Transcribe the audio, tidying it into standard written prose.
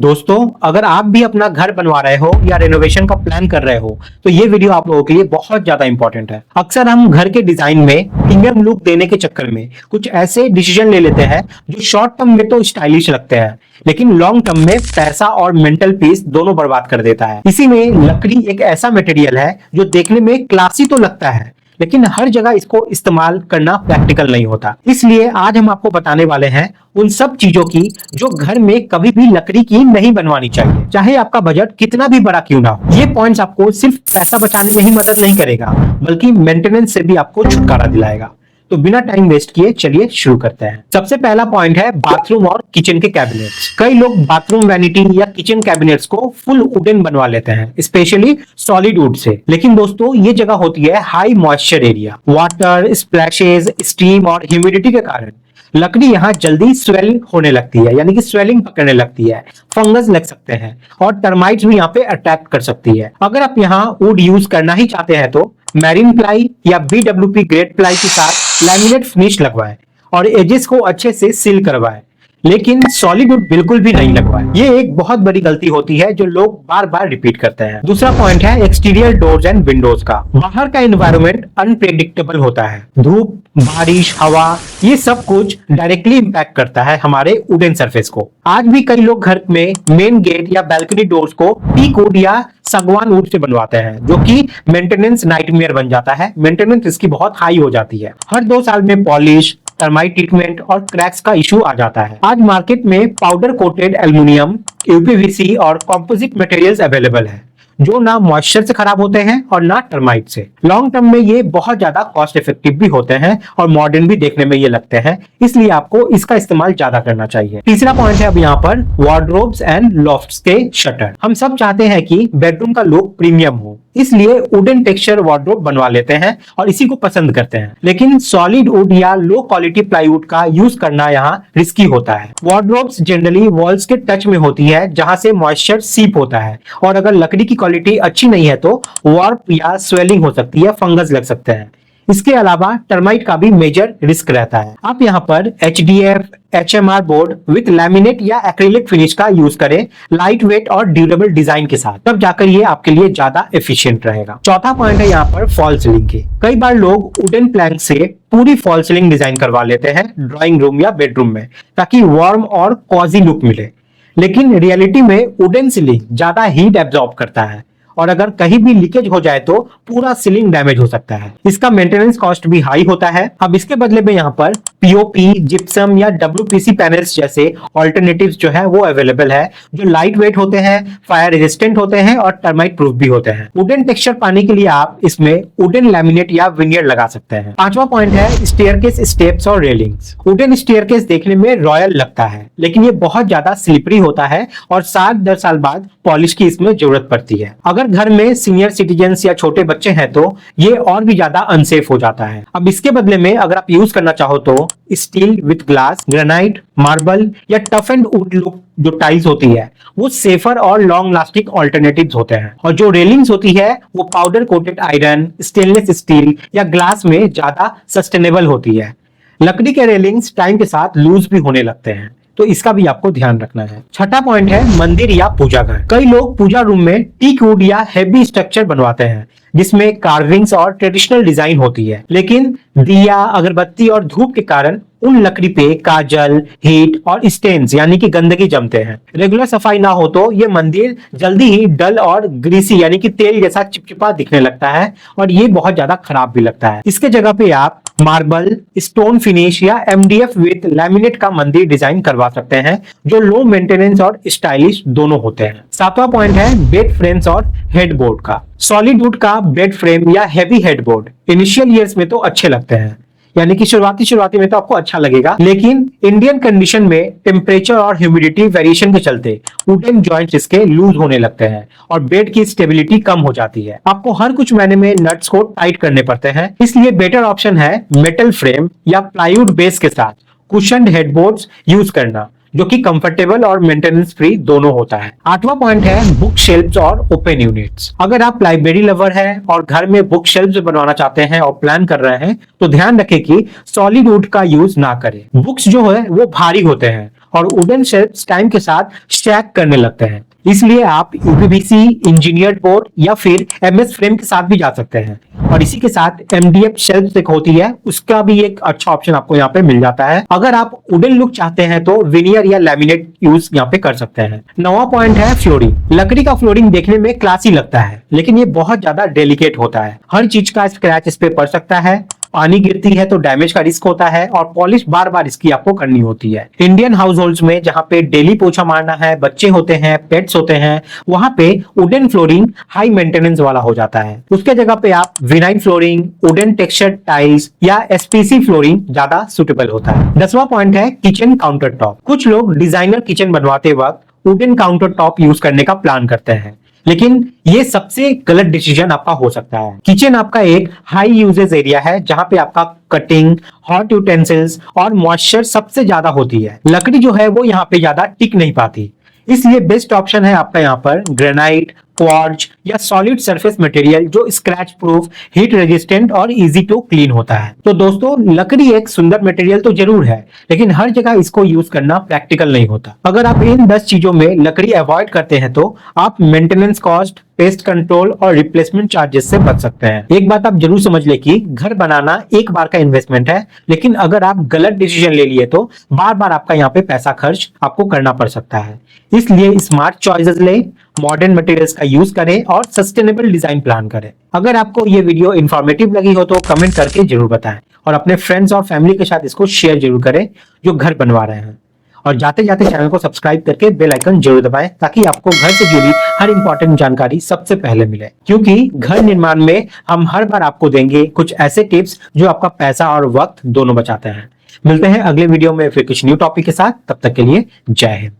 दोस्तों, अगर आप भी अपना घर बनवा रहे हो या रेनोवेशन का प्लान कर रहे हो तो ये वीडियो आप लोगों के लिए बहुत ज्यादा इंपॉर्टेंट है। अक्सर हम घर के डिजाइन में प्रीमियम लुक देने के चक्कर में कुछ ऐसे डिसीजन ले लेते हैं जो शॉर्ट टर्म में तो स्टाइलिश लगते हैं, लेकिन लॉन्ग टर्म में पैसा और मेंटल पीस दोनों बर्बाद कर देता है। इसी में लकड़ी एक ऐसा मटेरियल है जो देखने में क्लासी तो लगता है, लेकिन हर जगह इसको इस्तेमाल करना प्रैक्टिकल नहीं होता। इसलिए आज हम आपको बताने वाले हैं उन सब चीजों की जो घर में कभी भी लकड़ी की नहीं बनवानी चाहिए, चाहे आपका बजट कितना भी बड़ा क्यों ना हो। ये पॉइंट्स आपको सिर्फ पैसा बचाने में ही मदद नहीं करेगा, बल्कि मेंटेनेंस से भी आपको छुटकारा दिलाएगा। तो बिना टाइम वेस्ट किए चलिए शुरू करते हैं। सबसे पहला पॉइंट है बाथरूम और किचन के कैबिनेट्स। कई लोग बाथरूम वैनिटी या किचन कैबिनेट्स को फुल वुडन बनवा लेते हैं, स्पेशली सॉलिड वुड से। लेकिन दोस्तों, ये जगह होती है high moisture area. Water, splashes, steam और ह्यूमिडिटी के कारण लकड़ी यहाँ जल्दी स्वेलिंग होने लगती है, यानी कि स्वेलिंग पकड़ने लगती है, फंगस लग सकते हैं और टर्माइट्स भी यहाँ पे अटैक कर सकती है। अगर आप यहाँ वुड यूज करना ही चाहते हैं तो मैरीन प्लाई या BWP ग्रेड प्लाई के साथ लैमिनेट फिनिश लगवाएं और एजेस को अच्छे से सील करवाएं, लेकिन सॉलिड वुड बिल्कुल भी नहीं लगवाएं। ये एक बहुत बड़ी गलती होती है जो लोग बार बार रिपीट करते हैं। दूसरा पॉइंट है एक्सटीरियर डोर्स एंड विंडोज का। बाहर का एनवायरनमेंट अनप्रेडिक्टेबल होता है। धूप, बारिश, हवा, ये सब कुछ डायरेक्टली इंपैक्ट करता है हमारे वुडन सरफेस को। आज भी कई लोग घर में मेन गेट या बैल्कनी डोर्स को टीक वुड या सागवान वुड से बनवाते हैं, जो कि मेंटेनेंस नाइटमेयर बन जाता है। मेंटेनेंस इसकी बहुत हाई हो जाती है। हर 2 साल में पॉलिश, टर्माइट ट्रीटमेंट और क्रैक्स का इशू आ जाता है। आज मार्केट में पाउडर कोटेड एल्युमिनियम, यूपीवीसी और कंपोजिट मटेरियल्स अवेलेबल है, जो ना मॉइस्चर से खराब होते हैं और ना टर्माइट से। लॉन्ग टर्म में ये बहुत ज्यादा कॉस्ट इफेक्टिव भी होते हैं और मॉडर्न भी देखने में ये लगते हैं, इसलिए आपको इसका इस्तेमाल ज्यादा करना चाहिए। तीसरा पॉइंट है अब यहाँ पर वार्डरोब्स एंड लॉफ्ट्स के शटर। हम सब चाहते हैं कि बेडरूम का लुक प्रीमियम हो, इसलिए वुडन टेक्सचर वार्डरोब बनवा लेते हैं और इसी को पसंद करते हैं। लेकिन सॉलिड वुड या लो क्वालिटी प्लाईवुड का यूज करना यहाँ रिस्की होता है। वार्डरोब्स जनरली वॉल्स के टच में होती है, जहां से मॉइस्चर सीप होता है, और अगर लकड़ी की क्वालिटी अच्छी नहीं है तो वार्प या स्वेलिंग हो सकती है, फंगस लग सकते हैं। इसके अलावा टर्माइट का भी मेजर रिस्क रहता है। आप यहाँ पर HDF, HMR board with laminate या एक्रिलिक फिनिश का यूज करें, लाइट वेट और ड्यूरेबल डिजाइन के साथ, तब जाकर ये आपके लिए ज्यादा एफिशिएंट रहेगा। चौथा पॉइंट है यहाँ पर फॉल सीलिंग के। कई बार लोग वुडन प्लैंक से पूरी फॉल सीलिंग डिजाइन करवा लेते हैं ड्राइंग रूम या बेडरूम में, ताकि वार्म और कॉजी लुक मिले। लेकिन रियलिटी में वुडन सीलिंग ज्यादा हीट एब्जॉर्ब करता है और अगर कहीं भी लीकेज हो जाए तो पूरा सीलिंग डैमेज हो सकता है। इसका मेंटेनेंस कॉस्ट भी हाई होता है। अब इसके बदले में यहाँ पर POP, जिप्सम या WPC पैनल्स जैसे ऑल्टरनेटिव्स जो है वो अवेलेबल है, जो लाइट वेट होते हैं, फायर रेजिस्टेंट होते हैं और टर्माइट प्रूफ भी होते हैं। वुडन टेक्सचर पाने के लिए आप इसमें वुडन लैमिनेट या विनियर लगा सकते हैं। पांचवा पॉइंट है स्टेयरकेस स्टेप्स और रेलिंग्स। वुडन स्टेयरकेस देखने में रॉयल लगता है, लेकिन ये बहुत ज्यादा स्लिपरी होता है और साल दर साल बाद पॉलिश की इसमें जरूरत पड़ती है। अगर घर में सीनियर सिटीजन्स या छोटे बच्चे हैं तो ये और भी ज्यादा अनसेफ हो जाता है। अब इसके बदले में अगर आप यूज करना चाहो तो steel with glass, granite, marble या टफ एंड वुड लुक जो टाइल्स होती है वो सेफर और लॉन्ग लास्टिंग ऑल्टरनेटिव्स होते हैं। और जो रेलिंग्स होती है वो powder coated iron, stainless steel या ग्लास में ज्यादा सस्टेनेबल होती है। लकड़ी के रेलिंग्स टाइम के साथ लूज भी होने लगते हैं, तो इसका भी आपको ध्यान रखना है। छठा पॉइंट है मंदिर या पूजा घर। कई लोग पूजा रूम में टीक वुड या हेवी स्ट्रक्चर बनवाते हैं, जिसमें कार्विंग्स और ट्रेडिशनल डिजाइन होती है, लेकिन दिया, अगरबत्ती और धूप के कारण उन लकड़ी पे काजल, हीट और स्टेन्स यानी कि गंदगी जमते हैं। रेगुलर सफाई ना हो तो ये मंदिर जल्दी ही डल और ग्रीसी यानी कि तेल जैसा चिपचिपा दिखने लगता है और ये बहुत ज्यादा खराब भी लगता है। इसके जगह पे आप मार्बल, स्टोन फिनिश या MDF विद लैमिनेट का मंदिर डिजाइन करवा सकते हैं, जो लो मेंटेनेंस और स्टाइलिश दोनों होते हैं। सातवां पॉइंट है बेड फ्रेम्स और हेडबोर्ड का। सॉलिड वुड का बेड फ्रेम या हेवी हेडबोर्ड इनिशियल ईयर्स में तो अच्छे लगते हैं, यानी कि शुरुआती में तो आपको अच्छा लगेगा, लेकिन इंडियन कंडीशन में टेम्परेचर और ह्यूमिडिटी वेरिएशन के चलते वुडन जॉइंट्स इसके लूज होने लगते हैं और बेड की स्टेबिलिटी कम हो जाती है। आपको हर कुछ महीने में नट्स को टाइट करने पड़ते हैं, इसलिए बेटर ऑप्शन है मेटल फ्रेम या प्लाईवुड बेस के साथ कुशन्ड हेडबोर्ड्स यूज करना, जो कि कंफर्टेबल और मेंटेनेंस फ्री दोनों होता है। आठवां पॉइंट है बुक शेल्फ्स और ओपन यूनिट्स। अगर आप लाइब्रेरी लवर हैं और घर में बुक शेल्फ्स बनवाना चाहते हैं और प्लान कर रहे हैं तो ध्यान रखें कि सॉलिड वुड का यूज ना करें। बुक्स जो है वो भारी होते हैं और वुडन शेल्फ्स टाइम के साथ स्टैक करने लगते हैं। इसलिए आप यूपीवीसी, इंजीनियर्ड बोर्ड या फिर एमएस फ्रेम के साथ भी जा सकते हैं। और इसी के साथ एमडीएफ शेल्फ एक होती है, उसका भी एक अच्छा ऑप्शन आपको यहाँ पे मिल जाता है। अगर आप वुडन लुक चाहते हैं तो विनियर या लैमिनेट यूज यहाँ पे कर सकते हैं। 9वां पॉइंट है फ्लोरिंग। लकड़ी का फ्लोरिंग देखने में क्लासी लगता है, लेकिन ये बहुत ज्यादा डेलिकेट होता है। हर चीज का स्क्रैच इस पे पड़ सकता है, पानी गिरती है तो डैमेज का रिस्क होता है, और पॉलिश बार बार इसकी आपको करनी होती है। इंडियन हाउस होल्ड्स में जहाँ पे डेली पोछा मारना है, बच्चे होते हैं, पेट्स होते हैं, वहां पे वुडन फ्लोरिंग हाई मेंटेनेंस वाला हो जाता है। उसके जगह पे आप vinyl flooring, wooden texture tiles या एसपीसी फ्लोरिंग ज्यादा सुटेबल होता है। 10वां पॉइंट है किचन काउंटर टॉप। कुछ लोग डिजाइनर किचन बनवाते वक्त वुडन काउंटर टॉप यूज करने का प्लान करते हैं, लेकिन ये सबसे गलत डिसीजन आपका हो सकता है। किचन आपका एक हाई यूजेज एरिया है जहां पे आपका कटिंग, हॉट यूटेंसिल्स और मॉइस्चर सबसे ज्यादा होती है। लकड़ी जो है वो यहाँ पे ज्यादा टिक नहीं पाती, इसलिए बेस्ट ऑप्शन है आपका यहाँ पर ग्रेनाइट, क्वार्ट्ज या सॉलिड सरफेस मटेरियल जो स्क्रैच प्रूफ, हीट रेजिस्टेंट और इजी टू क्लीन होता है। तो दोस्तों, लकड़ी एक सुंदर मटेरियल तो जरूर है, लेकिन हर जगह इसको यूज करना प्रैक्टिकल नहीं होता। अगर आप इन 10 चीजों में लकड़ी अवॉइड करते हैं तो आप मेंटेनेंस कॉस्ट, पेस्ट कंट्रोल और रिप्लेसमेंट चार्जेस से बच सकते हैं। एक बात आप जरूर समझ ले कि घर बनाना एक बार का इन्वेस्टमेंट है, लेकिन अगर आप गलत डिसीजन ले लिए तो बार बार आपका यहाँ पे पैसा खर्च आपको करना पड़ सकता है। इसलिए स्मार्ट चॉइसेस ले, मॉडर्न मटेरियल्स का यूज करें और सस्टेनेबल डिजाइन प्लान करें। अगर आपको ये वीडियो इंफॉर्मेटिव लगी हो तो कमेंट करके जरूर बताएं, और अपने फ्रेंड्स और फैमिली के साथ इसको शेयर जरूर करें जो घर बनवा रहे हैं। और जाते जाते चैनल को सब्सक्राइब करके बेल आइकन जरूर दबाएं, ताकि आपको घर से जुड़ी हर इंपॉर्टेंट जानकारी सबसे पहले मिले। क्योंकि घर निर्माण में हम हर बार आपको देंगे कुछ ऐसे टिप्स जो आपका पैसा और वक्त दोनों बचाते हैं। मिलते हैं अगले वीडियो में फिर कुछ न्यू टॉपिक के साथ। तब तक के लिए जय हिंद।